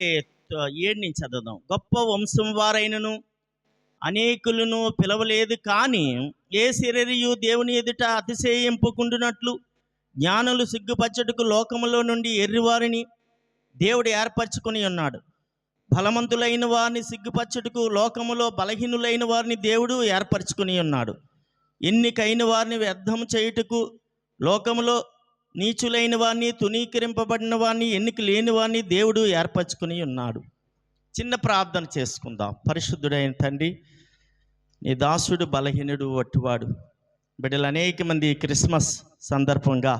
ఏడు నుంచి చదువుదాం. గొప్ప వంశం వారైనను అనేకులను పిలవలేదు, కానీ ఏ శరీరయు దేవుని ఎదుట అతిశయింపుకుండునట్లు జ్ఞానులు సిగ్గుపచ్చటకు లోకములో నుండి ఎర్రివారిని దేవుడు ఏర్పరచుకొని ఉన్నాడు. బలవంతులైన వారిని సిగ్గుపచ్చటకు లోకములో బలహీనులైన వారిని దేవుడు ఏర్పరచుకొని ఉన్నాడు. ఎన్నికైన వారిని వ్యర్థం చేయుటకు లోకములో నీచులైన వారిని, తునీకరింపబడిన వారిని, ఎన్నిక లేని వారిని దేవుడు ఏర్పరచుకొని ఉన్నాడు. చిన్న ప్రార్థన చేసుకుందాం. పరిశుద్ధుడైన తండ్రి, నీ దాసుడు బలహీనుడు వట్టువాడు. బిడ్డలు అనేక మంది క్రిస్మస్ సందర్భంగా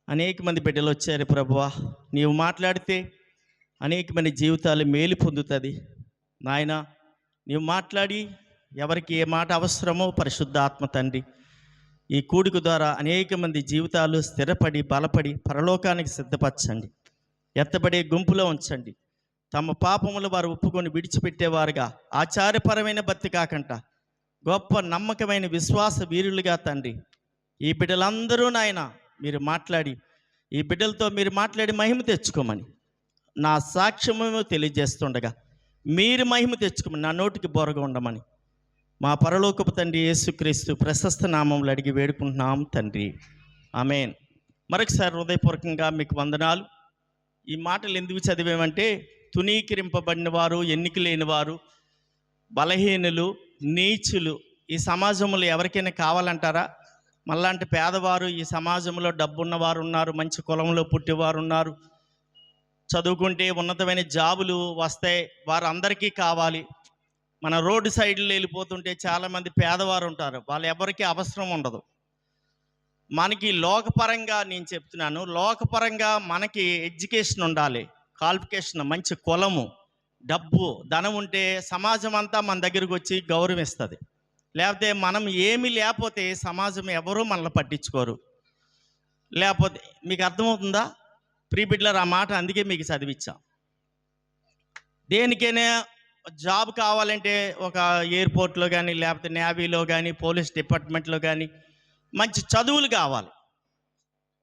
అనేక మంది బిడ్డలు వచ్చారు ప్రభువా. నీవు మాట్లాడితే అనేక మంది జీవితాలు మేలు పొందుతుంది నాయన. నీవు మాట్లాడి ఎవరికి ఏ మాట అవసరమో పరిశుద్ధాత్మ తండ్రి ఈ కూడిక ద్వారా అనేక మంది జీవితాలు స్థిరపడి బలపడి పరలోకానికి సిద్ధపరచండి. ఎత్తబడే గుంపులో ఉంచండి. తమ పాపములు వారు ఒప్పుకొని విడిచిపెట్టేవారుగా, ఆచారపరమైన భక్తి కాకుండా గొప్ప నమ్మకమైన విశ్వాస వీరులుగా తండ్రి ఈ బిడ్డలందరూ నాయన మీరు మాట్లాడి, ఈ బిడ్డలతో మీరు మాట్లాడి మహిమ తెచ్చుకోమని నా సాక్ష్యము తెలియజేస్తుండగా మీరు మహిమ తెచ్చుకోమని, నా నోటికి బోరగా ఉండమని మా పరలోకపు తండ్రి యేసుక్రీస్తు ప్రశస్త నామములు అడిగి వేడుకుంటున్నాం తండ్రి, ఆమేన్. మరొకసారి హృదయపూర్వకంగా మీకు వందనాలు. ఈ మాటలు ఎందుకు చదివేమంటే, తునీకరింపబడిన వారు, ఎన్నిక లేని వారు, బలహీనులు, నీచులు ఈ సమాజంలో ఎవరికైనా కావాలంటారా? మళ్ళాంటి పేదవారు ఈ సమాజంలో డబ్బున్నవారు ఉన్నారు, మంచి కులంలో పుట్టేవారు ఉన్నారు, చదువుకుంటే ఉన్నతమైన జాబులు వస్తాయి, వారు అందరికీ కావాలి. మన రోడ్డు సైడ్లో వెళ్ళిపోతుంటే చాలామంది పేదవారు ఉంటారు, వాళ్ళు ఎవరికి అవసరం ఉండదు. మనకి లోకపరంగా నేను చెప్తున్నాను, లోకపరంగా మనకి ఎడ్యుకేషన్ ఉండాలి, క్వాలిఫికేషన్, మంచి కులము, డబ్బు, ధనం ఉంటే సమాజం అంతా మన దగ్గరకు వచ్చి గౌరవిస్తుంది. లేకపోతే మనం ఏమీ లేకపోతే సమాజం ఎవరూ మనల్ని పట్టించుకోరు. లేకపోతే మీకు అర్థమవుతుందా ప్రీబిడ్లర్? ఆ మాట అందుకే మీకు చదివించా. దేనికైనా జాబ్ కావాలంటే ఒక ఎయిర్పోర్ట్లో కానీ, లేకపోతే నేవీలో కానీ, పోలీస్ డిపార్ట్మెంట్లో కానీ మంచి చదువులు కావాలి.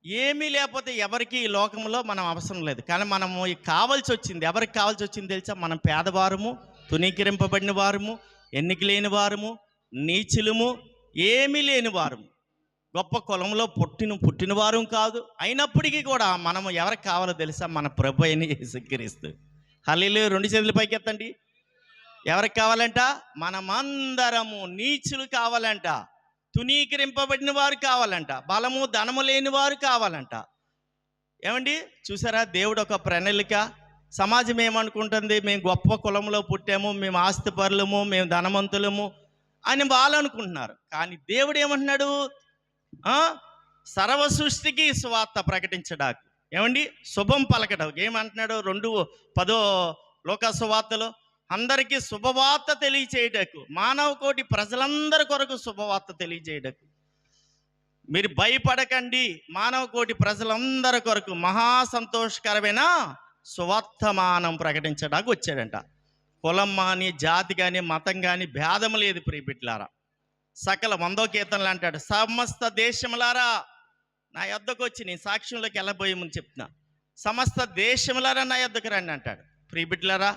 ఏమీ లేకపోతే ఎవరికి ఈ లోకంలో మనం అవసరం లేదు. కానీ మనము కావాల్సి వచ్చింది, ఎవరికి కావాల్సి వచ్చింది తెలుసా? మనం పేదవారము, తునీకరింపబడిన వారము, ఎన్నిక లేని వారము, నీచులము, ఏమీ లేని వారము, గొప్ప కులంలో పుట్టిన వారు కాదు. అయినప్పటికీ కూడా మనము ఎవరికి కావాలో తెలుసా? మన ప్రభు అయిన యేసుక్రీస్తు. హల్లెలూయా. 2 చేతులు పైకెత్తండి. ఎవరికి కావాలంట? మనమందరము. నీచులు కావాలంట, తునీకరింపబడిన వారు కావాలంట, బలము ధనము లేని వారు కావాలంట. ఏమండి చూసారా? దేవుడు ఒక ప్రణాళిక. సమాజం ఏమనుకుంటుంది? మేము గొప్ప కులంలో పుట్టాము, మేము ఆస్తిపరులము, మేము ధనవంతులము అని వాళ్ళు అనుకుంటున్నారు. కానీ దేవుడు ఏమంటున్నాడు? సర్వ సృష్టికి సువార్త ప్రకటించడానికి, ఏమండి శుభం పలకడం. ఏమంటున్నాడు? 2:10 లోకా సువార్తలో అందరికీ శుభవార్త తెలియచేయటకు, మానవ కోటి ప్రజలందరి కొరకు శుభవార్త తెలియజేయటకు. మీరు భయపడకండి, మానవ కోటి ప్రజలందరి కొరకు మహా సంతోషకరమైన సువర్తమానం ప్రకటించడానికి వచ్చాడంట. కులం కానీ, జాతి కానీ, మతం కానీ భేదం లేదు ప్రియబిడ్డలారా. సకల 100వ కీర్తనలు అంటాడు, సమస్త దేశములారా నా యొద్దకు వచ్చి, నేను సాక్ష్యంలోకి వెళ్ళబోయే ముందు చెప్తున్నా, సమస్త దేశములారా నా యొద్దకు రండి అంటాడు. ప్రియబిడ్డలారా,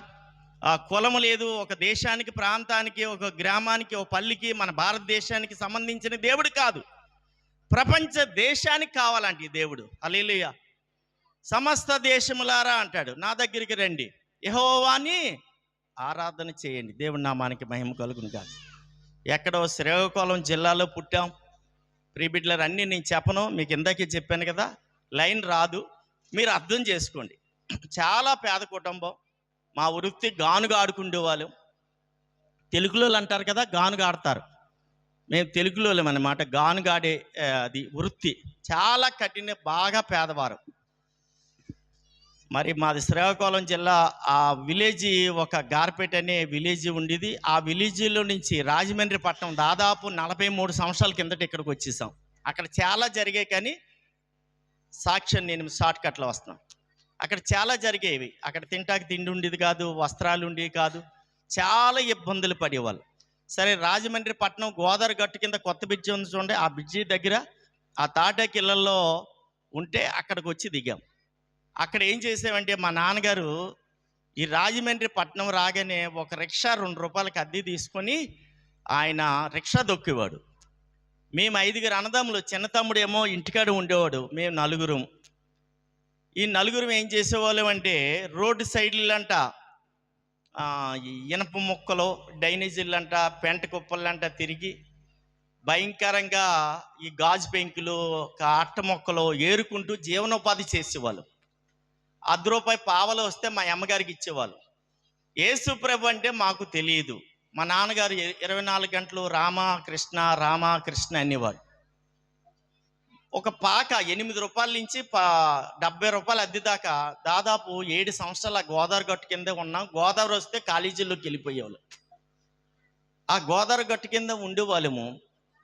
ఆ కులము లేదు. ఒక దేశానికి, ప్రాంతానికి, ఒక గ్రామానికి, ఒక పల్లికి, మన భారతదేశానికి సంబంధించిన దేవుడు కాదు, ప్రపంచ దేశానికి కావాలంటే ఈ దేవుడు. హల్లెలూయా. సమస్త దేశములారా అంటాడు, నా దగ్గరికి రండి, యెహోవాని ఆరాధన చేయండి, దేవుడి నామానికి మహిమ కలుగును గాక. ఎక్కడో శ్రీకాకుళం జిల్లాలో పుట్టాం ప్రియబిడ్డలారా. అన్నీ నేను చెప్పను, మీకు ఇందాకే చెప్పాను కదా, లైన్ రాదు, మీరు అర్థం చేసుకోండి. చాలా పేద కుటుంబం. మా వృత్తి గానుగా ఆడుకుండేవాళ్ళు. తెలుగులో అంటారు కదా, గానుగా ఆడతారు. మేము తెలుగులో అన్నమాట. గానుగా ఆడే అది వృత్తి. చాలా కఠిన, బాగా పేదవారు. మరి మాది శ్రీకాకుళం జిల్లా. ఆ విలేజ్, ఒక గార్పేట అనే విలేజ్ ఉండేది. ఆ విలేజ్లో నుంచి రాజమండ్రి పట్టణం దాదాపు 43 సంవత్సరాల కిందట ఇక్కడికి వచ్చేసాం. అక్కడ చాలా జరిగాయి, కానీ సాక్ష్యం నేను షార్ట్ కట్లో వస్తున్నాను. అక్కడ చాలా జరిగేవి. అక్కడ తింటాకి తిండి ఉండేది కాదు, వస్త్రాలు ఉండేవి కాదు, చాలా ఇబ్బందులు పడేవాళ్ళు. సరే, రాజమండ్రి పట్టణం గోదావరి గట్టు కింద కొత్త బ్రిడ్జి ఉంది చూడండి, ఆ బ్రిడ్జి దగ్గర ఆ తాటాకి ఇళ్లలో ఉంటే అక్కడికి వచ్చి దిగాం. అక్కడ ఏం చేసామంటే, మా నాన్నగారు ఈ రాజమండ్రి పట్టణం రాగానే ఒక రిక్షా 2 రూపాయలకి అద్దె తీసుకొని ఆయన రిక్షా దొక్కేవాడు. మేము 5 అన్నదమ్ములు, చిన్న తమ్ముడేమో ఇంటికాడ ఉండేవాడు, మేము నలుగురం. ఈ నలుగురం ఏం చేసేవాళ్ళం అంటే రోడ్డు సైడ్లంట ఈ ఇనప ముక్కలు, డైనేజీలంట, పెంట కుప్పలంట తిరిగి భయంకరంగా ఈ గాజు పెంకులు, అట్ట మొక్కలు ఏరుకుంటూ జీవనోపాధి చేసేవాళ్ళు. రూపాయి పావలు వస్తే మా అమ్మగారికి ఇచ్చేవాళ్ళు. యేసు ప్రభు అంటే మాకు తెలియదు. మా నాన్నగారు 24 గంటలు రామకృష్ణ రామకృష్ణ అనేవాడు. ఒక పాక 8 రూపాయల నుంచి 70 రూపాయలు అద్దె దాకా దాదాపు 7 సంవత్సరాల గోదావరి గట్టు కింద ఉన్నాం. గోదావరి వస్తే కాలేజీలోకి వెళ్ళిపోయేవాళ్ళు. ఆ గోదావరి గట్టు కింద ఉండేవాళ్ళము.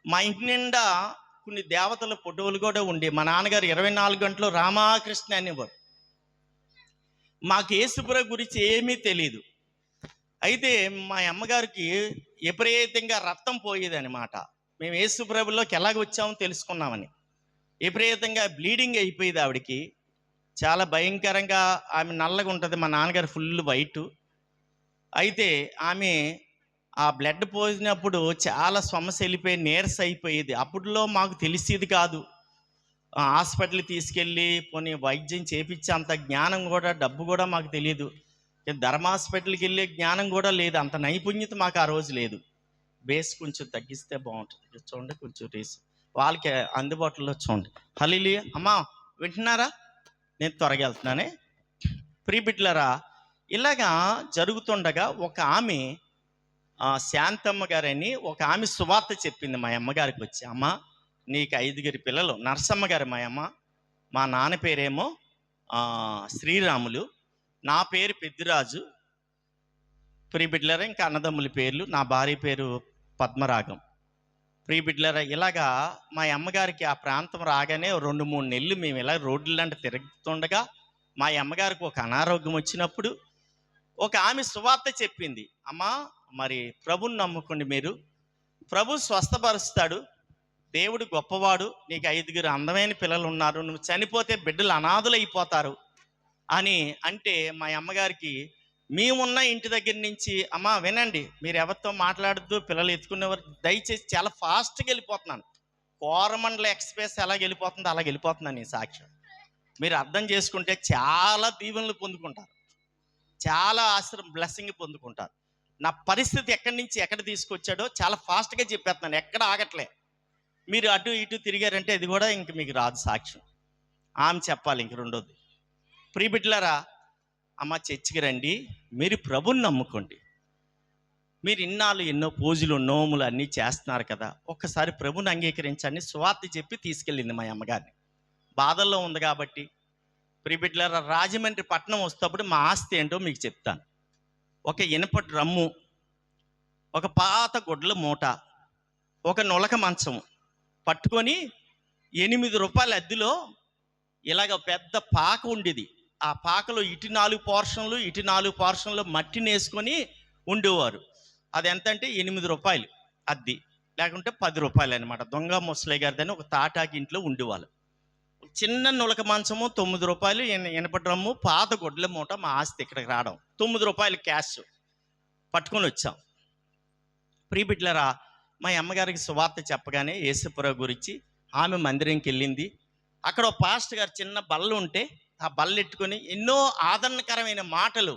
మా ఇంటి నిండా కొన్ని దేవతల ఫోటోలు కూడా ఉండే. మా నాన్నగారు 24 గంటలు రామకృష్ణ అనేవాడు. మాకు యేసుప్రభు గురించి ఏమీ తెలియదు. అయితే మా అమ్మగారికి విపరీతంగా రక్తం పోయేదన్నమాట. మేము యేసుప్రభులోకి ఎలాగ వచ్చామో తెలుసుకున్నామని. విపరీతంగా బ్లీడింగ్ అయిపోయేది ఆవిడికి. చాలా భయంకరంగా. ఆమె నల్లగా ఉంటుంది, మా నాన్నగారు ఫుల్ వైటు. అయితే ఆమె ఆ బ్లడ్ పోసినప్పుడు చాలా సమస్య వెళ్ళిపోయి నీరస అయిపోయేది. అప్పుడులో మాకు తెలిసేది కాదు. హాస్పిటల్ తీసుకెళ్ళి పోనీ వైద్యం చేపించే అంత జ్ఞానం కూడా, డబ్బు కూడా మాకు తెలియదు. ధర్మ హాస్పిటల్కి వెళ్ళే జ్ఞానం కూడా లేదు. అంత నైపుణ్యత మాకు ఆ రోజు లేదు. బేస్ కొంచెం తగ్గిస్తే బాగుంటుంది. చూడండి, కొంచెం రేస్ వాళ్ళకి అందుబాటులో చూడండి. హల్లెలూయా. అమ్మా వింటున్నారా? నేను త్వరగా వెళ్తున్నానే. ప్రియబిడ్డలారా, ఇలాగా జరుగుతుండగా ఒక ఆమె శాంతమ్మ గారని ఒక ఆమె సువార్త చెప్పింది మా అమ్మగారికి వచ్చి. అమ్మ, నీకు 5 పిల్లలు. నరసమ్మ గారు మా అమ్మ. మా నాన్న పేరేమో శ్రీరాములు, నా పేరు పెద్దిరాజు. ప్రియబిడ్డలారా, ఇంకా అన్నదమ్ముల పేర్లు. నా భార్య పేరు పద్మరాగం. ప్రియబిడ్డలారా, ఇలాగా మా అమ్మగారికి ఆ ప్రాంతం రాగానే 2-3 నెలలు మేము ఇలా రోడ్లంటే తిరుగుతుండగా మా అమ్మగారికి ఒక అనారోగ్యం వచ్చినప్పుడు ఒక ఆమె సువార్త చెప్పింది. అమ్మా, మరి ప్రభుని నమ్ముకోండి, మీరు ప్రభు స్వస్థపరుస్తాడు, దేవుడు గొప్పవాడు, నీకు 5 అందమైన పిల్లలు ఉన్నారు, నువ్వు చనిపోతే బిడ్డలు అనాథులు అయిపోతారు అని అంటే మా అమ్మగారికి మేమున్న ఇంటి దగ్గర నుంచి, అమ్మ వినండి, మీరు ఎవరితో మాట్లాడద్దు, పిల్లలు ఎత్తుకునేవారు దయచేసి, చాలా ఫాస్ట్గా వెళ్ళిపోతున్నాను. కోరమండల ఎక్స్ప్రెస్ ఎలా వెళ్ళిపోతుందో అలా వెళ్ళిపోతున్నాను ఈ సాక్ష్యం. మీరు అర్థం చేసుకుంటే చాలా దీవెనలు పొందుకుంటారు, చాలా బ్లెస్సింగ్ పొందుకుంటారు. నా పరిస్థితి ఎక్కడి నుంచి ఎక్కడ తీసుకొచ్చాడో చాలా ఫాస్ట్గా చెప్పేస్తున్నాను, ఎక్కడ ఆగట్లే. మీరు అటు ఇటు తిరిగారంటే ఇది కూడా ఇంక మీకు రాదు సాక్ష్యం. ఆమె చెప్పాలి ఇంక రెండోది. ప్రియబిడ్డలారా, అమ్మ చర్చికి రండి, మీరు ప్రభుని నమ్ముకోండి. మీరు ఇన్నాళ్ళు ఎన్నో పూజలు నోములు అన్నీ చేస్తున్నారు కదా, ఒక్కసారి ప్రభుని అంగీకరించండి. స్వార్థ చెప్పి తీసుకెళ్ళింది మా అమ్మగారిని. బాధల్లో ఉంది కాబట్టి. ప్రియబిడ్డలారా, రాజమండ్రి పట్టణం వస్తేప్పుడు మా ఆస్తి ఏంటో మీకు చెప్తాను. ఒక ఇనప డ్రమ్ము, ఒక పాత గుడ్ల మూట, ఒక నులక మంచం పట్టుకొని 8 రూపాయల అద్దెలో ఇలాగ పెద్ద పాక ఉండేది. ఆ పాకలో ఇటు 4 పోర్షన్లు, ఇటు 4 పోర్షన్లు మట్టిని వేసుకొని ఉండేవారు. అది ఎంత అంటే 8 రూపాయలు అద్దె, లేకుంటే 10 రూపాయలు అనమాట. దొంగ ముసలయ్య గారిదని ఒక తాటాకి ఇంట్లో ఉండేవాళ్ళు. చిన్న నులక మంచము 9 రూపాయలు, ఇనప డ్రమ్ము, పాత గుడ్ల మూట. మా ఆస్తి ఇక్కడికి రావడం 9 రూపాయలు క్యాష్ పట్టుకొని వచ్చాం. ప్రియబిడ్డలారా, మా అమ్మగారికి సువార్త చెప్పగానే యేసుప్రభు గురించి ఆమె మందిరంకి వెళ్ళింది. అక్కడ ఒక పాస్టర్ గారు చిన్న బల్ల ఉంటే ఆ బల్ల ఎట్టుకొని ఎన్నో ఆదరణకరమైన మాటలు,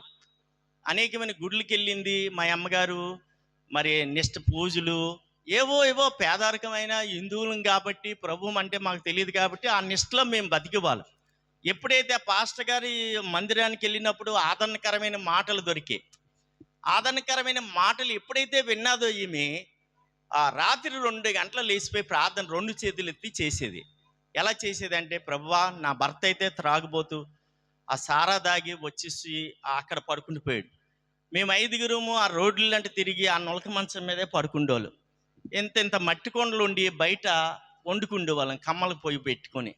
అనేకమైన గుడ్లకి వెళ్ళింది మా అమ్మగారు. మరి నెక్స్ట్ పూజలు, ఏవో పేదరికమైన హిందువులం కాబట్టి, ప్రభువు అంటే మాకు తెలియదు కాబట్టి ఆ నిష్టలో మేము బతికివ్వాలి. ఎప్పుడైతే ఆ పాస్టర్ గారి మందిరానికి వెళ్ళినప్పుడు ఆదరణకరమైన మాటలు దొరికాయి. ఆదరణకరమైన మాటలు ఎప్పుడైతే విన్నాదో ఈమె ఆ రాత్రి 2 గంటలు లేచిపోయి ప్రార్థన 2 చేతులు ఎత్తి చేసేది. ఎలా చేసేది అంటే, ప్రభువా, నా భర్త అయితే త్రాగుబోతూ ఆ సారా దాగి వచ్చేసి అక్కడ పడుకుండిపోయాడు. మేము 5 ఆ రోడ్లంటే తిరిగి ఆ నులక మంచం మీదే పడుకుండేవాళ్ళు. ఇంత మట్టి కొండలు ఉండి బయట వండుకుండేవాళ్ళం, కమ్మలు పొయ్యి పెట్టుకొని.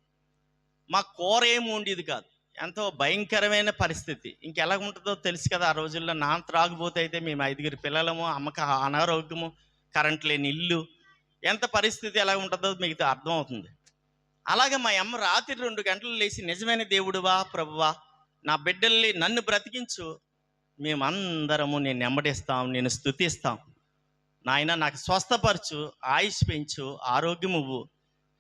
మా కూర ఏమి ఉండేది కాదు. ఎంతో భయంకరమైన పరిస్థితి. ఇంకెలా ఉంటుందో తెలుసు కదా. ఆ రోజుల్లో నాన్న త్రాగుబోతే అయితే మేము 5 పిల్లలము, అమ్మకి అనారోగ్యము, కరెంట్ లేని ఇల్లు, ఎంత పరిస్థితి ఎలా ఉంటుందో మీకు అర్థమవుతుంది. అలాగే మా అమ్మ రాత్రి 2 గంటలు లేచి, నిజమైన దేవుడువా ప్రభువా, నా బిడ్డల్ని నన్ను బ్రతికించు, మేమందరము నేను నెమ్మడిస్తాం, నేను స్తుతిస్తాం. నాయన నాకు స్వస్థపరచు, ఆయుష్ పెంచు, ఆరోగ్యం ఇవ్వు.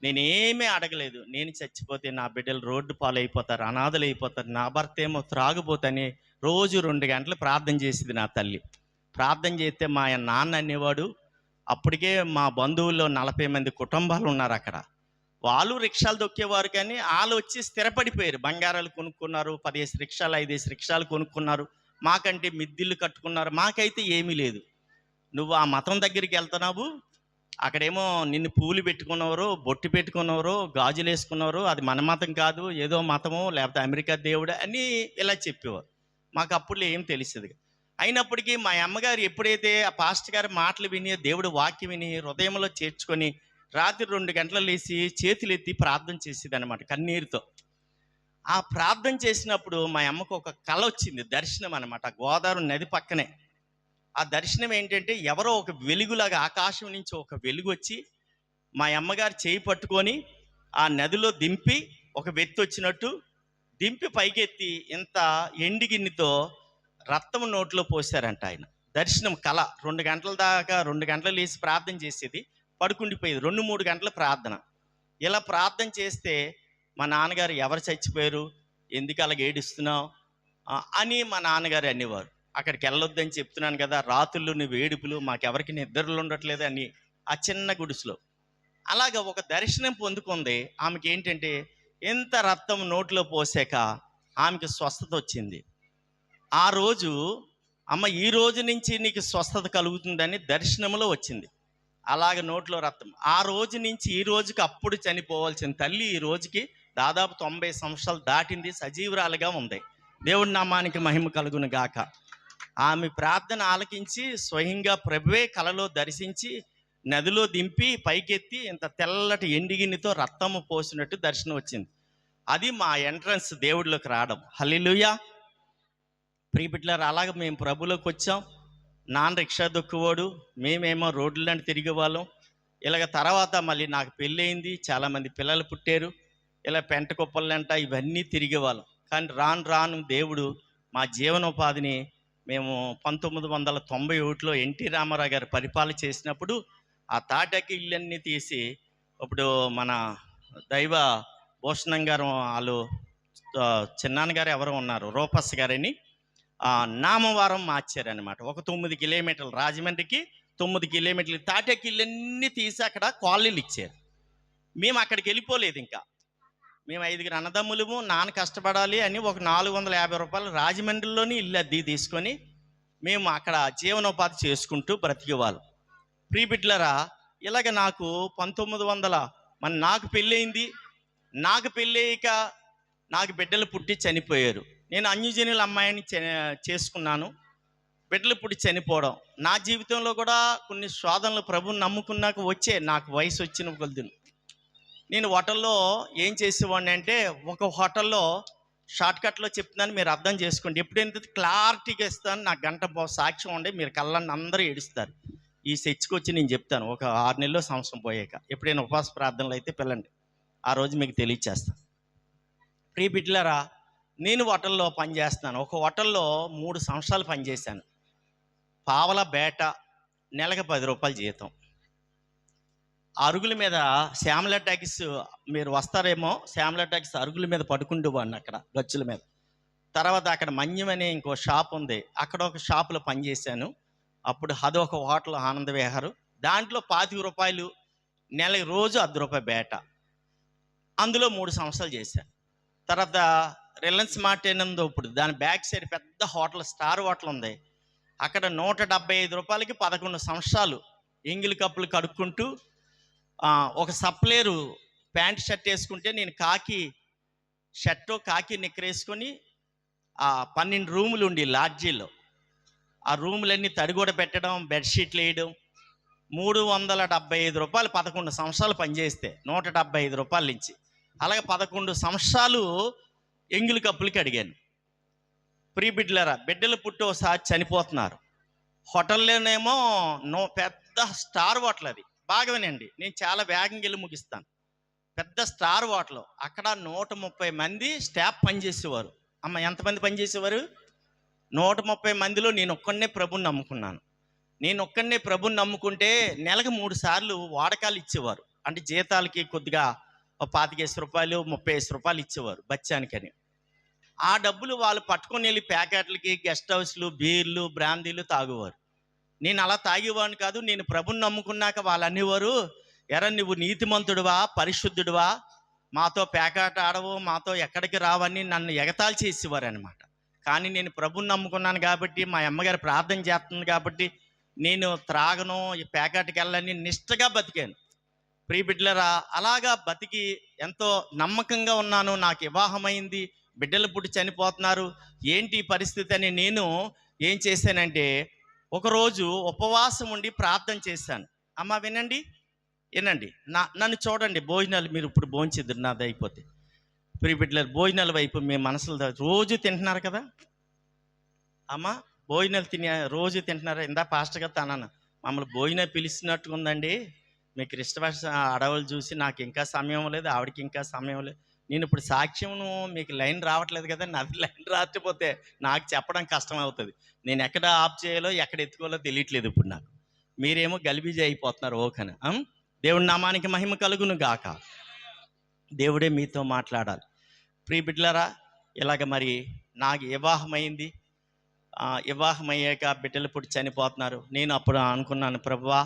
నేనేమీ అడగలేదు. నేను చచ్చిపోతే నా బిడ్డలు రోడ్డు పాలైపోతారు, అనాథలు అయిపోతారు, నా భర్త ఏమో త్రాగుబోతని రోజు 2 గంటలు ప్రార్థన చేసేది నా తల్లి. ప్రార్థన చేస్తే మా నాన్న అనేవాడు, అప్పటికే మా బంధువుల్లో 40 మంది కుటుంబాలు ఉన్నారు అక్కడ. వాళ్ళు రిక్షాలు దొక్కేవారు, కానీ వాళ్ళు వచ్చి స్థిరపడిపోయారు. బంగారాలు కొనుక్కున్నారు, 10 రిక్షాలు 5 రిక్షాలు కొనుక్కున్నారు. మాకంటే మిద్దిళ్ళు కట్టుకున్నారు. మాకైతే ఏమీ లేదు. నువ్వు ఆ మతం దగ్గరికి వెళ్తున్నావు, అక్కడేమో నిన్ను పూలు పెట్టుకున్నవారు, బొట్టు పెట్టుకున్నవారు, గాజులు వేసుకున్నవారు, అది మన మతం కాదు, ఏదో మతము, లేకపోతే అమెరికా దేవుడు అని ఇలా చెప్పేవారు. మాకు అప్పుడు ఏం తెలిసేది. అయినప్పటికీ మా అమ్మగారు ఎప్పుడైతే ఆ పాస్టర్ గారి మాటలు విని, దేవుడు వాక్యం విని హృదయంలో చేర్చుకొని రాత్రి 2 గంటలు లేచి చేతులు ఎత్తి ప్రార్థన చేసేది అనమాట కన్నీరుతో. ఆ ప్రార్థన చేసినప్పుడు మా అమ్మకు ఒక కళ వచ్చింది, దర్శనం అనమాట. గోదావరి నది పక్కనే. ఆ దర్శనం ఏంటంటే, ఎవరో ఒక వెలుగులాగా ఆకాశం నుంచి ఒక వెలుగు వచ్చి మా అమ్మగారు చేయి పట్టుకొని ఆ నదిలో దింపి, ఒక వ్యక్తి వచ్చినట్టు దింపి పైకెత్తి ఇంత ఎండి గిన్నెతో రక్తం నోట్లో పోసారంట ఆయన. దర్శనం కళ. 2 గంటల దాకా 2 గంటలు లేచి ప్రార్థన చేసేది, పడుకుండిపోయేది. 2-3 గంటల ప్రార్థన. ఇలా ప్రార్థన చేస్తే మా నాన్నగారు, ఎవరు చచ్చిపోయారు, ఎందుకు అలాగ ఏడుస్తున్నావు అని మా నాన్నగారు అనేవారు. అక్కడికి వెళ్ళొద్దని చెప్తున్నాను కదా, రాత్రులు నువ్వు ఏడుపులు, మాకెవరికి నిద్రలు ఉండట్లేదు అని ఆ చిన్న గుడిసెలో. అలాగ ఒక దర్శనం పొందుకుంది. ఆమెకి ఏంటంటే, ఎంత రక్తం నోట్లో పోసాక ఆమెకి స్వస్థత వచ్చింది. ఆ రోజు, అమ్మ ఈ రోజు నుంచి నీకు స్వస్థత కలుగుతుందని దర్శనంలో వచ్చింది. అలాగ నోట్లో రక్తం. ఆ రోజు నుంచి ఈ రోజుకి అప్పుడు చనిపోవాల్సిన తల్లి ఈ రోజుకి దాదాపు 90 సంవత్సరాలు దాటింది, సజీవురాలుగా ఉంది. దేవుడి నామానికి మహిమ కలుగును గాక. ఆమె ప్రార్థన ఆలకించి స్వయంగా ప్రభువే కలలో దర్శించి నదిలో దింపి పైకెత్తి ఇంత తెల్లటి ఎండిగిన్నెతో రక్తము పోసినట్టు దర్శనం వచ్చింది. అది మా ఎంట్రన్స్ దేవుడిలోకి రావడం. హల్లెలూయా. ప్రియబిడ్డలారా, అలాగ మేము ప్రభులోకి వచ్చాం. నాన్న రిక్షా దొక్కువాడు, మేమేమో రోడ్లంటే తిరిగే వాళ్ళం. ఇలాగ తర్వాత మళ్ళీ నాకు పెళ్ళి అయింది, చాలామంది పిల్లలు పుట్టారు. ఇలా పెంట కుప్పలంట ఇవన్నీ తిరిగేవాళ్ళం. కానీ రాను రాను దేవుడు మా జీవనోపాధిని, మేము 1991లో ఎన్టీ రామారావు గారు పరిపాలన చేసినప్పుడు ఆ తాటాకి ఇళ్ళన్నీ తీసి, ఇప్పుడు మన దైవ భూషణం గారు వాళ్ళు చిన్నాన్నగారు ఎవరో ఉన్నారు, రూపస్ గారని, నామవారం మార్చారనమాట. ఒక 9 కిలోమీటర్లు, రాజమండ్రికి 9 కిలోమీటర్లు తాటాకి ఇళ్ళన్నీ తీసి అక్కడ కాలనీలు ఇచ్చారు. మేము అక్కడికి వెళ్ళిపోలేదు. ఇంకా మేము 5 అన్నదమ్ములము, నాన్న కష్టపడాలి అని ఒక 450 రూపాయలు రాజమండ్రిలోని ఇల్లు అద్దె తీసుకొని మేము అక్కడ జీవనోపాధి చేసుకుంటూ బ్రతికేవాళ్ళం. ప్రియబిడ్డలారా, ఇలాగ నాకు 1900 నాకు పెళ్ళయింది. నాకు పెళ్ళయ్యాక నాకు బిడ్డలు పుట్టి చనిపోయారు. నేను అన్యజనుల అమ్మాయిని చేసుకున్నాను. బిడ్డలు పుట్టి చనిపోవడం, నా జీవితంలో కూడా కొన్ని శోధనలు ప్రభువుని నమ్ముకున్నాక వచ్చే. నాకు వయసు వచ్చిన కొద్ది నేను హోటల్లో ఏం చేసేవాడిని అంటే, ఒక హోటల్లో షార్ట్కట్లో చెప్తున్నాను, మీరు అర్థం చేసుకోండి. ఎప్పుడైతే క్లారిటీగా ఇస్తాను, నాకు గంట సాక్ష్యం ఉండే, మీరు కళ్ళని అందరూ ఏడుస్తారు. ఈ చర్చికి వచ్చి నేను చెప్తాను, ఒక 6 నెలలు సంవత్సరం పోయాక ఎప్పుడైనా ఉపవాస ప్రార్థనలు అయితే పిల్లండి, ఆ రోజు మీకు తెలియచేస్తాను. ప్రియ బిడ్డలారా, నేను హోటల్లో పనిచేస్తున్నాను. ఒక హోటల్లో 3 సంవత్సరాలు పనిచేశాను. పావల బేట, నెలకు 10 రూపాయలు జీతం. అరుగుల మీద శ్యామల టాకీస్, మీరు వస్తారేమో, శ్యామల టాకీస్ అరుగుల మీద పడుకుంటేవాడిని అక్కడ గచ్చుల మీద. తర్వాత అక్కడ మన్యం అనే ఇంకో షాప్ ఉంది, అక్కడ ఒక షాపులో పనిచేశాను. అప్పుడు అదొక హోటల్, ఆనంద విహారం. దాంట్లో 25 రూపాయలు నెల, రోజు 10 రూపాయలు బేట. అందులో 3 సంవత్సరాలు చేశాను. తర్వాత రిలయన్స్ మార్ట్ ఏనుందో, ఇప్పుడు దాని బ్యాక్ సైడ్ పెద్ద హోటల్, స్టార్ హోటల్ ఉంది. అక్కడ 175 రూపాయలకి 11 సంవత్సరాలు ఎంగిలి కప్పులు కడుక్కుంటూ, ఒక సప్లేరు ప్యాంట్ షర్ట్ వేసుకుంటే నేను కాకి షర్టు కాకి నిక్కరేసుకొని 12 రూములు ఉండి లాడ్జీలో, ఆ రూములన్నీ తడిగూడ పెట్టడం, బెడ్షీట్లు వేయడం. 375 రూపాయలు 11 సంవత్సరాలు పనిచేస్తే 175 రూపాయల నుంచి అలాగే 11 సంవత్సరాలు ఎంగిలి కప్పులకి అడిగాను. ప్రీ బిడ్డలరా, బిడ్డలు పుట్టి ఒకసారి చనిపోతున్నారు. హోటల్లోనేమో పెద్ద స్టార్ హోటల్, అది బాగా వినండి, నేను చాలా వేగంగా వెళ్ళి ముగిస్తాను. పెద్ద స్టార్ హోటల్, అక్కడ 130 మంది స్టాఫ్ పనిచేసేవారు. అమ్మ, ఎంతమంది పనిచేసేవారు? 130 మందిలో నేను ఒక్కడినే ప్రభుని నమ్ముకున్నాను. నేను ఒక్కడినే ప్రభుని నమ్ముకుంటే నెలకు 3 సార్లు వాడకాలు ఇచ్చేవారు. అంటే జీతాలకి కొద్దిగా రూ. 25 రూ. 30 ఇచ్చేవారు బచ్చానికని. ఆ డబ్బులు వాళ్ళు పట్టుకొని వెళ్ళి ప్యాకెట్లకి, గెస్ట్ హౌస్లు, బీర్లు, బ్రాందీలు తాగేవారు. నేను అలా తాగేవాడిని కాదు. నేను ప్రభుని నమ్ముకున్నాక వాళ్ళు అనేవారు, ఎరా నువ్వు నీతిమంతుడివా, పరిశుద్ధుడివా, మాతో పేకాట ఆడవు, మాతో ఎక్కడికి రావని నన్ను ఎగతాళి చేసేవారు అనమాట. కానీ నేను ప్రభుని నమ్ముకున్నాను కాబట్టి, మా అమ్మగారు ప్రార్థన చేస్తుంది కాబట్టి నేను త్రాగను, ఈ పేకాటకి వెళ్ళని నిష్టగా బతికాను. ప్రియ బిడ్డలారా, అలాగా బతికి ఎంతో నమ్మకంగా ఉన్నాను. నాకు వివాహమైంది, బిడ్డలు పుట్టి చనిపోతున్నారు, ఏంటి పరిస్థితి అని నేను ఏం చేశానంటే, ఒకరోజు ఉపవాసం ఉండి ప్రార్థన చేశాను. అమ్మ వినండి, వినండి, నన్ను చూడండి. భోజనాలు మీరు ఇప్పుడు భోంచిద్దరు నాది అయిపోతే. ప్రియ బిడ్డలారా, భోజనాల వైపు మీ మనసులు రోజు తింటున్నారు కదా అమ్మ, భోజనాలు రోజు తింటున్నారా? ఇందా పాస్టర్ గారు తనన్న మమ్మల్ని భోజనం పిలిచినట్టుగా ఉందండి, మీకు ఇష్టపడి అడవులు చూసి నాకు ఇంకా సమయం లేదు, ఆవిడకి ఇంకా సమయం లేదు. నేను ఇప్పుడు సాక్ష్యమును మీకు లైన్ రావట్లేదు కదా, నాది లైన్ రాకపోతే నాకు చెప్పడం కష్టం అవుతుంది. నేను ఎక్కడ ఆఫ్ చేయాలో ఎక్కడ ఎత్తుకోవాలో తెలియట్లేదు ఇప్పుడు నాకు. మీరేమో గలిబీజీ అయిపోతున్నారు ఓకని. దేవుడి నామానికి మహిమ కలుగును గాక. దేవుడే మీతో మాట్లాడాలి. ప్రియ బిడ్డలారా, ఇలాగ మరి నాకు వివాహమైంది. వివాహం అయ్యాక బిడ్డలు పుట్టి చనిపోతున్నారు. నేను అప్పుడు అనుకున్నాను, ప్రభువా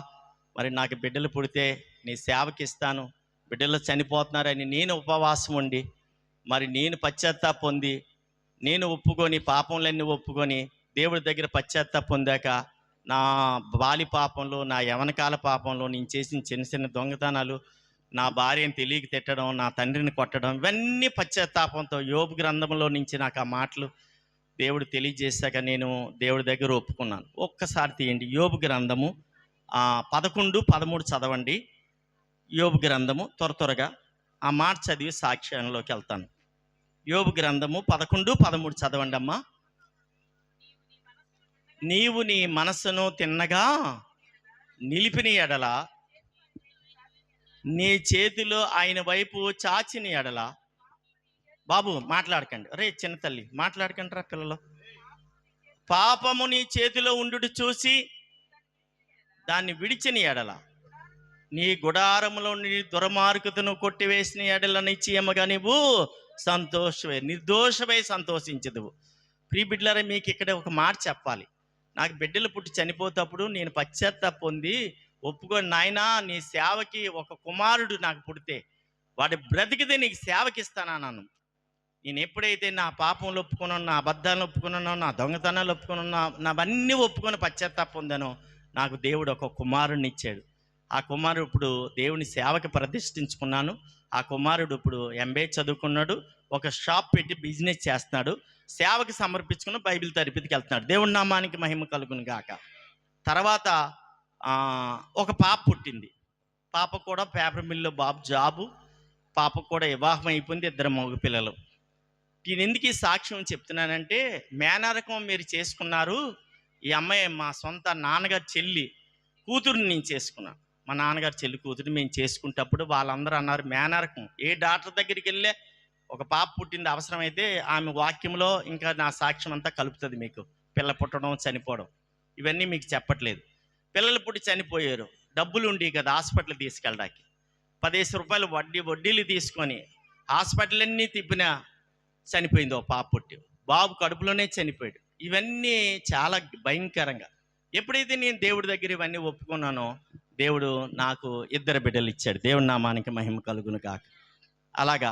మరి నాకు బిడ్డలు పుడితే నీ సేవకి ఇస్తాను, బిడ్డలు చనిపోతున్నారని నేను ఉపవాసం ఉండి, మరి నేను పశ్చాత్తాప పొంది, నేను ఒప్పుకొని పాపంలన్నీ ఒప్పుకొని దేవుడి దగ్గర పశ్చాత్తాప పొందాక, నా బాలి పాపంలో, నా యవనకాల పాపంలో నేను చేసిన చిన్న చిన్న దొంగతనాలు, నా భార్యను తెలియక తిట్టడం, నా తండ్రిని కొట్టడం, ఇవన్నీ పశ్చాత్తాపంతో యోబు గ్రంథంలో నుంచి నాకు ఆ మాటలు దేవుడు తెలియజేశాక నేను దేవుడి దగ్గర ఒప్పుకున్నాను. ఒక్కసారి తీయండి యోబు గ్రంథము 11, 13 చదవండి. యోబు గ్రంథము త్వరగా ఆ మాట చదివి సాక్ష్యంలోకి వెళ్తాను. యోబు గ్రంథము 11, 13 చదవండి అమ్మా. నీవు నీ మనస్సును తిన్నగా నిలిపిన ఎడల, నీ చేతిలో ఆయన వైపు చాచిన ఎడల. బాబు మాట్లాడకండి, రే చిన్న తల్లి మాట్లాడకండి రా పిల్లలు. పాపము నీ చేతిలో ఉండుట చూసి దాన్ని విడిచిన ఎడల, నీ గుడారములో నీ దుర్మార్గతను కొట్టివేసిన ఎడల నిశ్చయముగా నీవు సంతోషమే, నిర్దోషమై సంతోషించదువు. ప్రియ బిడ్డలారా, మీకు ఇక్కడ ఒక మాట చెప్పాలి. నాకు బిడ్డలు పుట్టి చనిపోతప్పుడు నేను పశ్చాత్తాప పొంది ఒప్పుకొని, నాయనా నీ సేవకి ఒక కుమారుడు నాకు పుడితే వాడి బ్రతికితే నీకు సేవకి ఇస్తానన్నాను. నేను ఎప్పుడైతే నా పాపంలో ఒప్పుకున్నాను, నా అబద్ధాలను ఒప్పుకున్నానో, నా దొంగతనాలు ఒప్పుకున్నా, నావన్నీ ఒప్పుకొని పశ్చాత్తాప పొందాను, నాకు దేవుడు ఒక కుమారుడిని ఇచ్చాడు. ఆ కుమారుడు ఇప్పుడు దేవుని సేవకి ప్రతిష్ఠించుకున్నాను. ఆ కుమారుడు ఇప్పుడు MBA చదువుకున్నాడు, ఒక షాప్ పెట్టి బిజినెస్ చేస్తున్నాడు, సేవకి సమర్పించుకుని బైబిల్ తరగతికి వెళ్తున్నాడు. దేవుడి నామానికి మహిమ కలుగును గాక. తర్వాత ఒక పాప పుట్టింది. పాప కూడా పేపర్ మిల్లో బాబు జాబు, పాప కూడా వివాహం అయిపోయింది, 2 మగ పిల్లలు. నేను ఎందుకు ఈ సాక్ష్యం చెప్తున్నానంటే, మేనరకం మీరు చేసుకున్నారు, ఈ అమ్మాయి మా సొంత నాన్నగారి చెల్లి కూతురుని నేను చేసుకున్నాను. మా నాన్నగారి చెల్లి కూతురు మేము చేసుకునేటప్పుడు వాళ్ళందరూ అన్నారు, మేనరకం ఏ డాక్టర్ దగ్గరికి వెళ్ళే ఒక పాప పుట్టింది అవసరమైతే ఆమె వాక్యంలో ఇంకా నా సాక్ష్యం అంతా కలుపుతుంది మీకు. పిల్ల పుట్టడం, చనిపోవడం ఇవన్నీ మీకు చెప్పట్లేదు. పిల్లలు పుట్టి చనిపోయారు, డబ్బులు ఉండి కదా హాస్పిటల్ తీసుకెళ్ళడానికి, 15 రూపాయలు వడ్డీలు తీసుకొని హాస్పిటల్ అన్నీ తిప్పినా చనిపోయింది. ఓ పాప పుట్టి, బాబు కడుపులోనే చనిపోయాడు. ఇవన్నీ చాలా భయంకరంగా. ఎప్పుడైతే నేను దేవుడి దగ్గర ఇవన్నీ ఒప్పుకున్నానో, దేవుడు నాకు 2 బిడ్డలు ఇచ్చాడు. దేవుడి నామానికి మహిమ కలుగును కాక. అలాగా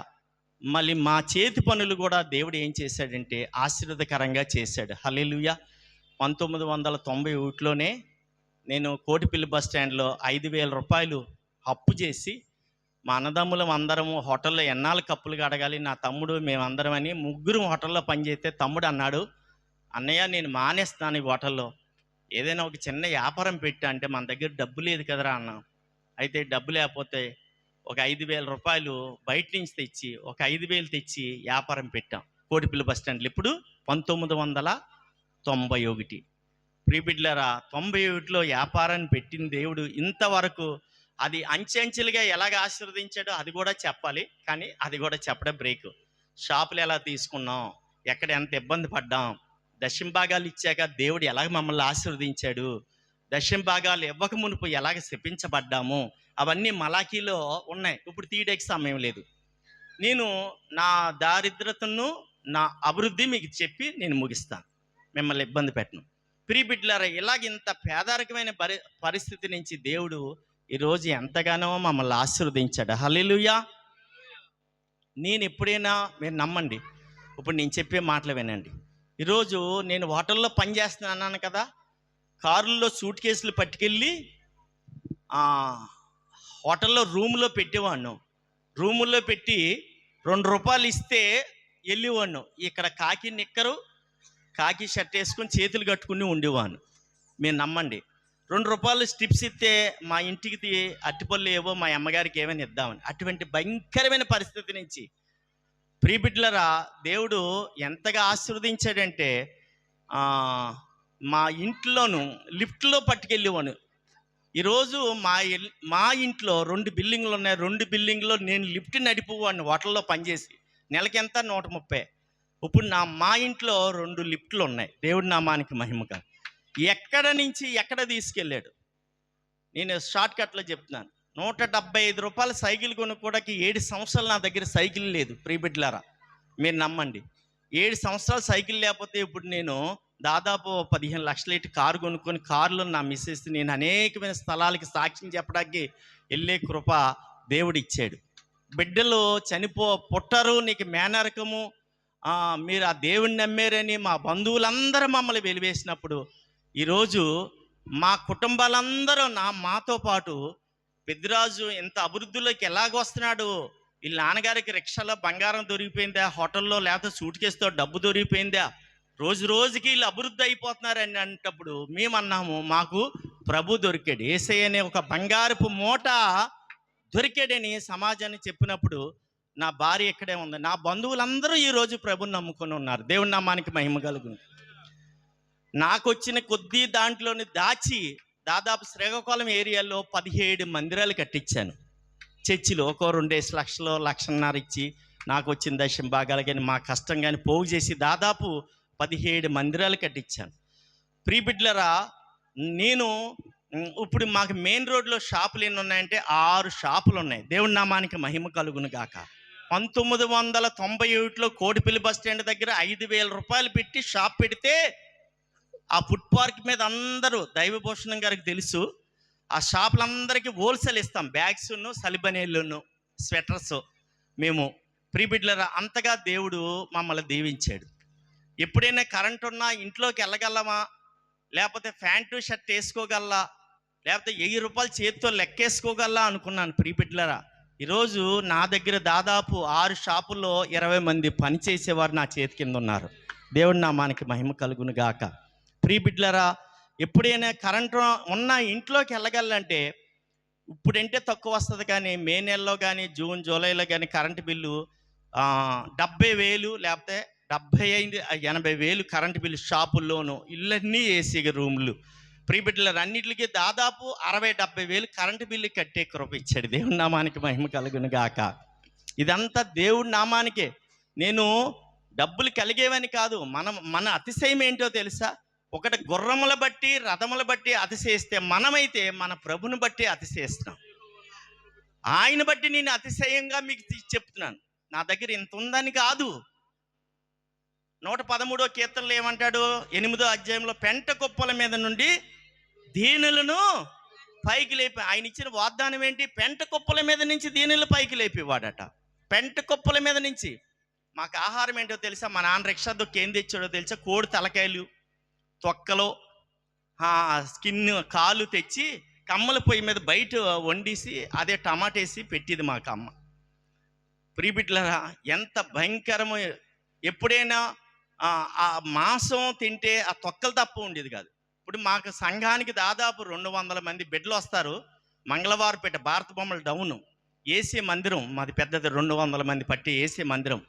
మళ్ళీ మా చేతి పనులు కూడా దేవుడు ఏం చేశాడంటే ఆశీర్వాదకరంగా చేశాడు. హల్లెలూయా. 1991లోనే నేను కోటిపల్లి బస్ స్టాండ్లో 5,000 రూపాయలు అప్పు చేసి, మా అన్నదమ్ములం అందరము హోటల్లో ఎన్నాళ్ళు కప్పులు కడగాలి, నా తమ్ముడు మేమందరం అని 3 హోటల్లో పనిచేస్తే తమ్ముడు అన్నాడు, అన్నయ్య నేను మానేస్తాను ఈ హోటల్లో, ఏదైనా ఒక చిన్న వ్యాపారం పెట్టా. అంటే మన దగ్గర డబ్బు లేదు కదరా అన్న. అయితే డబ్బు లేకపోతే ఒక 5,000 రూపాయలు బయట నుంచి తెచ్చి, ఒక 5,000 తెచ్చి వ్యాపారం పెట్టాం కోటిపల్లి బస్ స్టాండ్లో. ఇప్పుడు 1991. ప్రియ బిడ్డలారా, 91లో వ్యాపారాన్ని పెట్టిన దేవుడు ఇంతవరకు అది అంచెంచెలుగా ఎలాగ ఆశీర్వదించాడో అది కూడా చెప్పాలి. కానీ అది కూడా చెప్పడం బ్రేక్. షాపులు ఎలా తీసుకున్నాం, ఎక్కడ ఎంత ఇబ్బంది పడ్డాం, దశంభాగాలు ఇచ్చాక దేవుడు ఎలాగ మమ్మల్ని ఆశీర్వదించాడు, దశంభాగాలు ఇవ్వక మునుపు ఎలాగ శపించబడ్డాము, అవన్నీ మలాకీలో ఉన్నాయి. ఇప్పుడు తీయడానికి సమయం లేదు. నేను నా దారిద్రతను, నా అభివృద్ధి మీకు చెప్పి నేను ముగిస్తాను, మిమ్మల్ని ఇబ్బంది పెట్టను. ప్రియ బిడ్డలారా, ఇలాగ ఇంత పేదరికమైన పరిస్థితి నుంచి దేవుడు ఈరోజు ఎంతగానో మమ్మల్ని ఆశీర్వదించాడు. హల్లెలూయా. నేను ఎప్పుడైనా, మీరు నమ్మండి, ఇప్పుడు నేను చెప్పే మాటలు వినండి. ఈరోజు నేను హోటల్లో పనిచేస్తున్నాను కదా, కారుల్లో సూట్ కేసులు పట్టుకెళ్ళి హోటల్లో రూమ్లో పెట్టేవాడిను. రూముల్లో పెట్టి 2 రూపాయలు ఇస్తే వెళ్ళేవాడిను. ఇక్కడ కాకి నిక్కరు, కాకి షర్ట్ వేసుకొని చేతులు కట్టుకుని ఉండేవాను. మీరు నమ్మండి, 2 రూపాయలు స్టిప్స్ ఇస్తే మా ఇంటికి అట్టిపళ్ళు ఏవో మా అమ్మగారికి ఏమైనా ఇద్దామని. అటువంటి భయంకరమైన పరిస్థితి నుంచి ప్రియ బిడ్డలారా, దేవుడు ఎంతగా ఆశీర్వదించాడంటే, మా ఇంట్లోనూ లిఫ్ట్లో పట్టుకెళ్ళేవాను. ఈరోజు మా ఇంట్లో 2 బిల్డింగ్లు ఉన్నాయి. 2 బిల్డింగ్లో నేను లిఫ్ట్ నడిపోవాడిని హోటల్లో పనిచేసి. నెలకి ఎంత? 130. ఇప్పుడు మా ఇంట్లో 2 లిఫ్ట్లు ఉన్నాయి. దేవుడి నామానికి మహిమగా. ఎక్కడ నుంచి ఎక్కడ తీసుకెళ్ళాడు. నేను షార్ట్ కట్లో చెప్తున్నాను. 175 రూపాయల సైకిల్ కొనుక్కోవడానికి 7 సంవత్సరాలు నా దగ్గర సైకిల్ లేదు. ప్రియ బిడ్డలారా, మీరు నమ్మండి, 7 సంవత్సరాలు సైకిల్ లేకపోతే ఇప్పుడు నేను దాదాపు 15 లక్షల ఇటు కారు కొనుక్కొని, కారులో నా మిస్సెస్ నేను అనేకమైన స్థలాలకి సాక్ష్యం చెప్పడానికి వెళ్ళే కృప దేవుడు ఇచ్చాడు. బిడ్డలు పుట్టరు, నీకు మేనరకము, మీరు ఆ దేవుడిని నమ్మారని మా బంధువులందరూ మమ్మల్ని వెలివేసినప్పుడు, ఈరోజు మా కుటుంబాలందరూ మాతో పాటు పెద్దిరాజు ఎంత అభివృద్ధిలోకి ఎలాగొస్తున్నాడు, వీళ్ళ నాన్నగారికి రిక్షాలో బంగారం దొరికిపోయిందా, హోటల్లో లేకపోతే సూట్ కేసుతో డబ్బు దొరికిపోయిందా, రోజు రోజుకి వీళ్ళు అభివృద్ధి అయిపోతున్నారని అంటప్పుడు మేమన్నాము, మాకు ప్రభు దొరికాడు, యేసయ్య అనే ఒక బంగారపు మూట దొరికాడని సమాజాన్ని చెప్పినప్పుడు నా భార్య ఇక్కడే ఉంది. నా బంధువులందరూ ఈరోజు ప్రభుని నమ్ముకొని ఉన్నారు. దేవుని నామానికి మహిమ కలుగును. నాకు వచ్చిన కొద్ది దాంట్లోని దాచి దాదాపు శ్రీకాకుళం ఏరియాలో 17 మందిరాలు కట్టించాను. చర్చిలో ఒక 2 లక్షలు, 1.5 ఇచ్చి నాకు వచ్చిన దశం భాగాలు కానీ మా కష్టం కానీ పోగు చేసి దాదాపు 17 మందిరాలు కట్టించాను. ప్రియ బిడ్డలారా, నేను ఇప్పుడు మాకు మెయిన్ రోడ్లో షాపులు ఎన్ని ఉన్నాయంటే 6 షాపులు ఉన్నాయి. దేవుడి నామానికి మహిమ కలుగును గాక. 1991లో కోటిపల్లి బస్ స్టాండ్ దగ్గర 5,000 రూపాయలు పెట్టి షాప్ పెడితే ఆ ఫుడ్ పార్క్ మీద అందరూ, దైవభూషణం గారికి తెలుసు, ఆ షాపులందరికీ హోల్సేల్ ఇస్తాం. బ్యాగ్స్ను, సలిబనేళ్ళను, స్వెటర్స్. మేము ప్రియ బిడ్డలారా, అంతగా దేవుడు మమ్మల్ని దీవించాడు. ఎప్పుడైనా కరెంట్ ఉన్నా ఇంట్లోకి వెళ్ళగలమా, లేకపోతే ప్యాంటు షర్ట్ వేసుకోగలరా, లేకపోతే 1000 రూపాయలు చేతితో లెక్కేసుకోగలరా అనుకున్నాను. ప్రియ బిడ్డలారా, ఈరోజు నా దగ్గర దాదాపు 6 షాపుల్లో 20 మంది పనిచేసేవారు నా చేతి కింద ఉన్నారు. దేవుడి నామానికి మహిమ కలుగును గాక. ప్రియ బిడ్డలారా, ఎప్పుడైనా కరెంటు ఉన్న ఇంట్లోకి వెళ్ళగలంటే, ఇప్పుడంటే తక్కువ వస్తుంది కానీ మే నెలలో కానీ జూన్ జూలైలో కానీ కరెంటు బిల్లు 70,000 లేకపోతే 75,000-80,000 కరెంటు బిల్లు. షాపుల్లోనూ ఇళ్ళన్నీ ఏసీ రూములు. ప్రియ బిడ్డలారా, అన్నింటికి దాదాపు 60,000-70,000 కరెంటు బిల్లు కట్టే కృప ఇచ్చాడు. దేవుడి నామానికి మహిమ కలుగును గాక. ఇదంతా దేవుడి నామానికే. నేను డబ్బులు కలిగేవని కాదు. మన అతిశయం ఏంటో తెలుసా? ఒకటి గుర్రముల బట్టి, రథముల బట్టి అతిశయిస్తే, మనమైతే మన ప్రభుని బట్టి అతిశయిస్తున్నాం. ఆయన బట్టి నేను అతిశయంగా మీకు చెప్తున్నాను. నా దగ్గర ఇంత ఉందని కాదు. 113వ కీర్తనలో ఏమంటాడు? 8వ అధ్యాయంలో, పెంట కుప్పల మీద నుండి దీనులను పైకి లేపి, ఆయన ఇచ్చిన వాగ్దానం ఏంటి? పెంట కుప్పల మీద నుంచి దీనులు పైకి లేపేవాడట. పెంట కుప్పల మీద నుంచి. మాకు ఆహారం ఏంటో తెలుసా? మా నాన్న రిక్షా దొక్కి ఏం తెచ్చాడో తెలుసా? కోడి తలకాయలు, తొక్కలో స్కిన్, కాలు తెచ్చి కమ్మల పొయ్యి మీద బయట వండేసి అదే టమాటేసి పెట్టింది మాకు అమ్మ. ప్రియ బిడ్డలారా, ఎంత భయంకరమో. ఎప్పుడైనా ఆ మాంసం తింటే ఆ తొక్కలు తప్ప ఉండేది కాదు. ఇప్పుడు మాకు సంఘానికి దాదాపు 200 మంది బిడ్డలు వస్తారు. మంగళవారపేట భారత బొమ్మల డౌను ఏసీ మందిరం మాది పెద్దది, 200 మంది పట్టి ఏసీ మందిరం.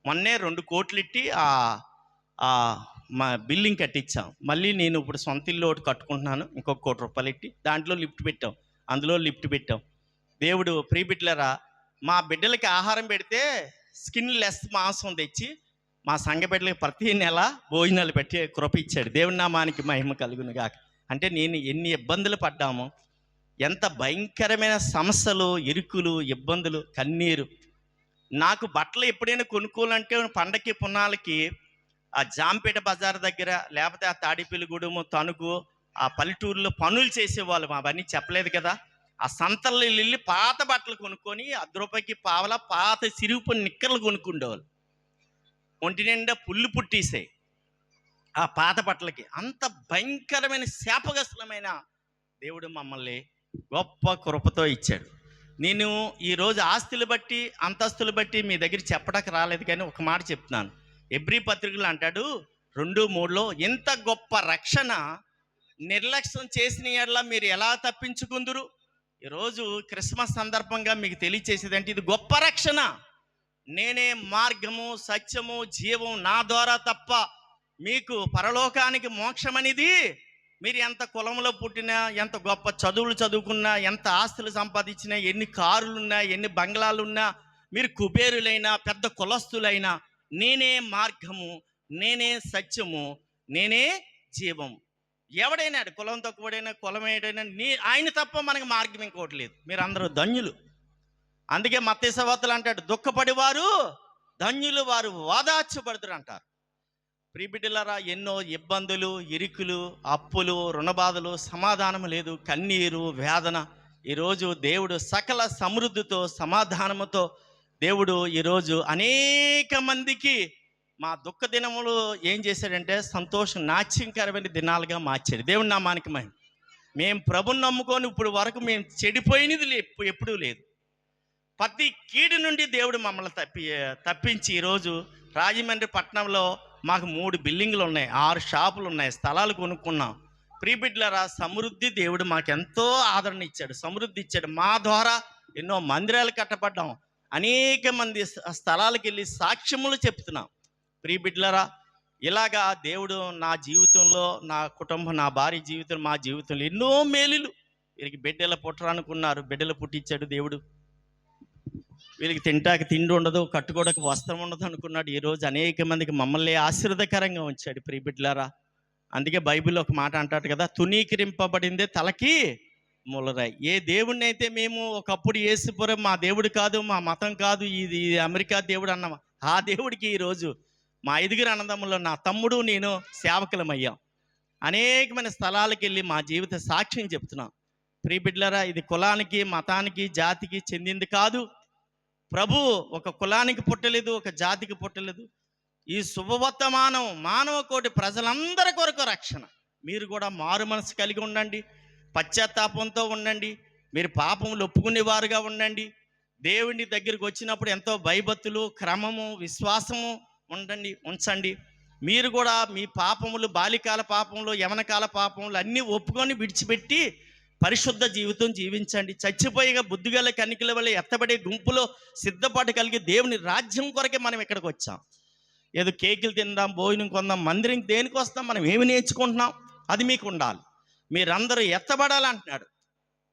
మొన్నే 2 కోట్లు ఇట్టి మా బిల్డింగ్ కట్టించాం. మళ్ళీ నేను ఇప్పుడు సొంత ఇల్లు ఒకటి కట్టుకుంటున్నాను, ఇంకొక 1 కోటి రూపాయలు ఇట్టి. దాంట్లో లిఫ్ట్ పెట్టాం, అందులో లిఫ్ట్ పెట్టాం. దేవుడు ప్రియ బిడ్డలారా, మా బిడ్డలకి ఆహారం పెడితే స్కిన్ లెస్ మాంసం తెచ్చి మా సంఘ బిడ్డలకు ప్రతి నెల భోజనాలు పెట్టి కృప ఇచ్చాడు. దేవుని నామానికి మహిమ కలుగును గాక. అంటే నేను ఎన్ని ఇబ్బందులు పడ్డామో, ఎంత భయంకరమైన సమస్యలు, ఇరుకులు, ఇబ్బందులు, కన్నీరు. నాకు బట్టలు ఎప్పుడైనా కొనుక్కోవాలంటే పండగకి పున్నాలకి ఆ జాంపేట బజార్ దగ్గర, లేకపోతే ఆ తాడిపిల్లిగూడెము, తణుకు, ఆ పల్లెటూరులో పనులు చేసేవాళ్ళు. అవన్నీ చెప్పలేదు కదా. ఆ సంతల్లో వెళ్ళి పాత బట్టలు కొనుక్కొని ₹10 పావలా పాత సిరిగిపోయిన నిక్కర్లు కొనుక్కుండేవాళ్ళు. ఒంటి నిండా పుల్లు పుట్టేసాయి ఆ పాత బట్టలకి. అంత భయంకరమైన శాపగ్రస్తమైన దేవుడు మమ్మల్ని గొప్ప కృపతో ఇచ్చాడు. నేను ఈరోజు ఆస్తులు బట్టి, అంతస్తులు బట్టి మీ దగ్గర చెప్పడానికి రాలేదు, కానీ ఒక మాట చెప్తున్నాను. ఎబ్రీ పత్రికలు అంటాడు 2:3లో, ఇంత గొప్ప రక్షణ నిర్లక్ష్యం చేసిన యెడల మీరు ఎలా తప్పించుకుందురు. ఈరోజు క్రిస్మస్ సందర్భంగా మీకు తెలియచేసేదంటే ఇది గొప్ప రక్షణ. నేనే మార్గము, సత్యము, జీవం, నా ద్వారా తప్ప మీకు పరలోకానికి మోక్షం అనేది. మీరు ఎంత కులంలో పుట్టినా, ఎంత గొప్ప చదువులు చదువుకున్నా, ఎంత ఆస్తులు సంపాదించినా, ఎన్ని కారులున్నా, ఎన్ని బంగ్లాలున్నా, మీరు కుబేరులైనా, పెద్ద కులస్తులైనా, నేనే మార్గము, నేనే సత్యము, నేనే జీవం. ఎవడైనా కులం తక్కువడైనా, కులం ఏడైనా, ఆయన తప్ప మనకు మార్గం ఇంకోటి లేదు. మీరు అందరూ ధన్యులు. అందుకే మత్తయి సువార్తలో అంటాడు, దుఃఖపడివారు ధన్యులు, వారు ఓదార్చబడుదురు అంటారు. ప్రియబిడ్డలారా, ఎన్నో ఇబ్బందులు, ఇరుకులు, అప్పులు, రుణబాధలు, సమాధానం లేదు, కన్నీరు, వేదన. ఈరోజు దేవుడు సకల సమృద్ధితో, సమాధానముతో దేవుడు ఈరోజు అనేక మందికి మా దుఃఖ దినములు ఏం చేశాడంటే సంతోషం, నాట్యంకరమైన దినాలుగా మార్చాడు. దేవుని నామానికి మహిమ. మేము ప్రభుని నమ్ముకొని ఇప్పుడు వరకు మేము చెడిపోయినది ఎప్పుడూ లేదు. ప్రతి కీడు నుండి దేవుడు మమ్మల్ని తప్పించి ఈరోజు రాజమండ్రి పట్టణంలో మాకు 3 బిల్డింగులు ఉన్నాయి, 6 షాపులు ఉన్నాయి, స్థలాలు కొనుక్కున్నాం. ప్రియబిడ్డలారా, సమృద్ధి దేవుడు మాకెంతో ఆదరణ ఇచ్చాడు, సమృద్ధి ఇచ్చాడు. మా ద్వారా ఎన్నో మందిరాలు కట్టబడ్డాం, అనేక మంది స్థలాలకు వెళ్ళి సాక్ష్యములు చెప్తున్నాం. ప్రియబిడ్డలారా, ఇలాగా దేవుడు నా జీవితంలో, నా కుటుంబం, నా భార్య జీవితం, మా జీవితంలో ఎన్నో మేలులు. వీరికి బిడ్డలు పుట్టరనుకున్నారు, బిడ్డలు పుట్టించాడు దేవుడు. వీళ్ళకి తింటాకి తిండి ఉండదు, కట్టుకోవడానికి వస్త్రం ఉండదు అనుకున్నాడు. ఈరోజు అనేక మందికి మమ్మల్ని ఆశీర్వదకరంగా ఉంచాడు. ప్రియబిడ్డలారా, అందుకే బైబిల్లో ఒక మాట అంటాడు కదా, తునీకరింపబడిందే తలకి మూలరాయి. ఏ దేవుడిని అయితే మేము ఒకప్పుడు యేసుపురం మా దేవుడు కాదు, మా మతం కాదు, ఇది అమెరికా దేవుడు అన్నామా, ఆ దేవుడికి ఈరోజు మా 5 అన్నదమ్ముల్లో నా తమ్ముడు నేను సేవకులమయ్యాం. అనేకమైన స్థలాలకు వెళ్ళి మా జీవిత సాక్ష్యం చెప్తున్నాం. ప్రియబిడ్డలారా, ఇది కులానికి, మతానికి, జాతికి చెందింది కాదు. ప్రభు ఒక కులానికి పుట్టలేదు, ఒక జాతికి పుట్టలేదు. ఈ శుభవర్తమానం మానవ కోటి ప్రజలందరి కొరకు రక్షణ. మీరు కూడా మారు మనసు కలిగి ఉండండి, పశ్చాత్తాపంతో ఉండండి, మీరు పాపములు ఒప్పుకునేవారుగా ఉండండి. దేవుని దగ్గరికి వచ్చినప్పుడు ఎంతో భయభక్తులు, క్రమము, విశ్వాసము ఉంచండి. మీరు కూడా మీ పాపములు, బాల్యకాల పాపములు, యవనకాల పాపములు అన్నీ ఒప్పుకొని విడిచిపెట్టి పరిశుద్ధ జీవితం జీవించండి. చచ్చిపోయిగా బుద్ధిగల కన్నికల వల్ల ఎత్తబడే గుంపులో సిద్ధపాటు కలిగి దేవుని రాజ్యం కొరకే మనం ఇక్కడికి వచ్చాం. ఏదో కేకులు తిందాం, భోజనం కొందాం, మందిరం దేనికి వస్తాం? మనం ఏమి నేర్చుకుంటున్నాం అది మీకు ఉండాలి. మీరందరూ ఎత్తబడాలంటున్నాడు.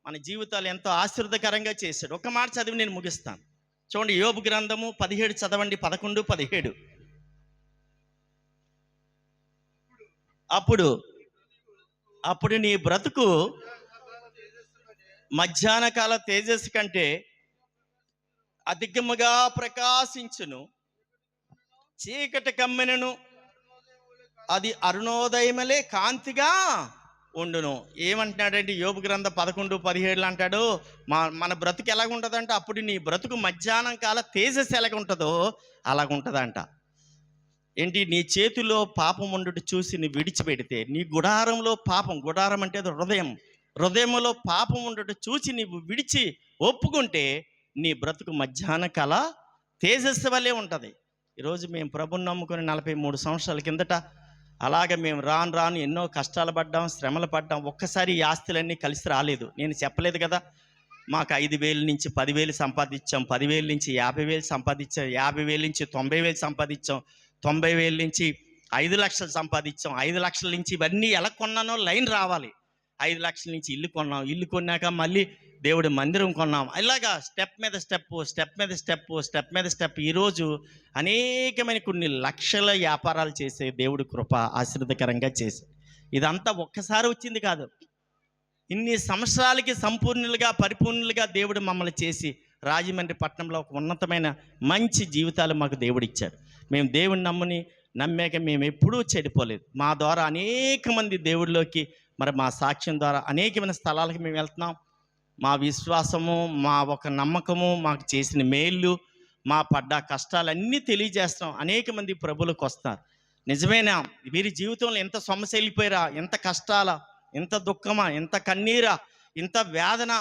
మన జీవితాలు ఎంతో ఆశీర్వదకరంగా చేశాడు. ఒక మాట చదివి నేను ముగిస్తాను. చూడండి, యోబు గ్రంథము 17 చదవండి, 11, 17. అప్పుడు నీ బ్రతుకు మధ్యాహ్న కాల తేజస్సు కంటే అధికముగా ప్రకాశించును, చీకటి కమ్మెనను అది అరుణోదయమలే కాంతిగా ఉండును. ఏమంటున్నాడంటే యోబు గ్రంథం 11, 17 అంటాడు, మన బ్రతుకు ఎలాగుంటుందంటే, అప్పుడు నీ బ్రతుకు మధ్యాహ్నం కాల తేజస్సు ఎలాగుంటుందో అలాగుంటుందంట. ఏంటి? నీ చేతిలో పాపం ఉండుట చూసి నీ విడిచిపెడితే, నీ గుడారంలో పాపం, గుడారం అంటే హృదయంలో పాపం ఉండుట చూసి నీవు విడిచి ఒప్పుకుంటే నీ బ్రతుకు మధ్యాహ్న కాల తేజస్సు వల్లే ఉంటుంది. ఈరోజు మేము ప్రభుని నమ్ముకొని 43 సంవత్సరాల కిందట అలాగే మేము రాను ఎన్నో కష్టాలు పడ్డాం, శ్రమలు పడ్డాం. ఒక్కసారి ఈ ఆస్తులన్నీ కలిసి రాలేదు. నేను చెప్పలేదు కదా, మాకు 5,000 నుంచి 10,000 సంపాదించాం, 10,000 నుంచి 50,000 సంపాదించాం, 50,000 నుంచి 90,000 సంపాదించాం, 90,000 నుంచి 5 లక్షలు సంపాదించాం, 5 లక్షల నుంచి ఇవన్నీ ఎలా కొన్నానో లైన్ రావాలి. 5 లక్షల నుంచి ఇల్లు కొన్నాం, ఇల్లు కొన్నాక మళ్ళీ దేవుడి మందిరం కొన్నాం. ఇలాగా స్టెప్ మీద స్టెప్, స్టెప్ మీద స్టెప్, స్టెప్ మీద స్టెప్ ఈరోజు అనేకమైన కొన్ని లక్షల వ్యాపారాలు చేసే దేవుడి కృప ఆశీర్వదకరంగా చేసి, ఇదంతా ఒక్కసారి వచ్చింది కాదు. ఇన్ని సంవత్సరాలకి సంపూర్ణులుగా పరిపూర్ణులుగా దేవుడు మమ్మల్ని చేసి రాజమండ్రి పట్టణంలో ఒక ఉన్నతమైన మంచి జీవితాలు మాకు దేవుడు ఇచ్చాడు. మేము దేవుడిని నమ్మాక మేము ఎప్పుడూ చెడిపోలేదు. మా ద్వారా అనేక మంది దేవుడిలోకి, మరి మా సాక్ష్యం ద్వారా అనేకమైన స్థలాలకు మేము వెళ్తున్నాం. మా విశ్వాసము, మా ఒక నమ్మకము, మాకు చేసిన మేళ్ళు, మా పడ్డ కష్టాలన్నీ తెలియజేస్తాం. అనేక మంది ప్రభువులకు వస్తారు. నిజమేనా? వీరి జీవితంలో ఎంత సమస్య వెళ్ళిపోయారా, ఎంత కష్టాలా, ఎంత దుఃఖమా, ఎంత కన్నీరా, ఎంత వేదన,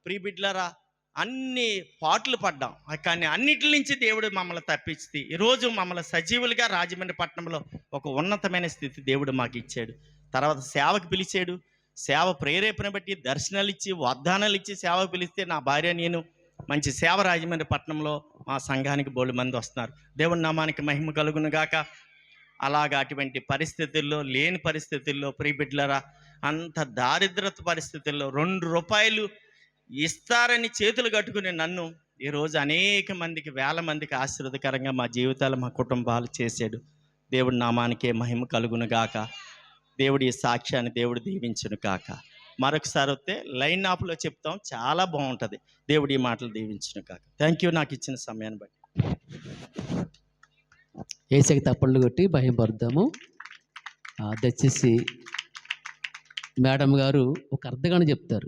ప్రియబిడ్లరా, అన్ని పాటలు పడ్డాం. కానీ అన్నిటి నుంచి దేవుడు మమ్మల్ని తప్పించి ఈరోజు మమ్మల్ని సజీవులుగా రాజమండ్రి పట్టణంలో ఒక ఉన్నతమైన స్థితి దేవుడు మాకు ఇచ్చాడు. తర్వాత సేవకు పిలిచాడు. సేవ ప్రేరేపణ బట్టి దర్శనాలు ఇచ్చి, వాగ్దానాలు ఇచ్చి సేవకు పిలిస్తే నా భార్య నేను మంచి సేవ రాజమండ్రి పట్టణంలో మా సంఘానికి బోల్డు మంది వస్తున్నారు. దేవుడి నామానికి మహిమ కలుగును గాక. అలాగా అటువంటి పరిస్థితుల్లో, లేని పరిస్థితుల్లో, ప్రియబిడ్లరా, అంత దారిద్రత పరిస్థితుల్లో 2 రూపాయలు ఇస్తారని చేతులు కట్టుకుని నన్ను ఈరోజు అనేక మందికి, వేల మందికి ఆశీర్వదకరంగా మా జీవితాలు, మా కుటుంబాలు చేశాడు. దేవుడి నామానికే మహిమ కలుగును గాక. దేవుడి సాక్ష్యాన్ని దేవుడు దీవించును గాక. మరొకసారి వస్తే లైన్ ఆఫ్లో చెప్తాం, చాలా బాగుంటుంది. దేవుడి మాటలు దీవించును గాక. థ్యాంక్ యూ నాకు ఇచ్చిన సమయాన్ని బట్టి. ఏసకి తప్పళ్ళు కొట్టి భయపడదాము. దయచేసి మేడం గారు ఒక అర్ధగంట చెప్తారు.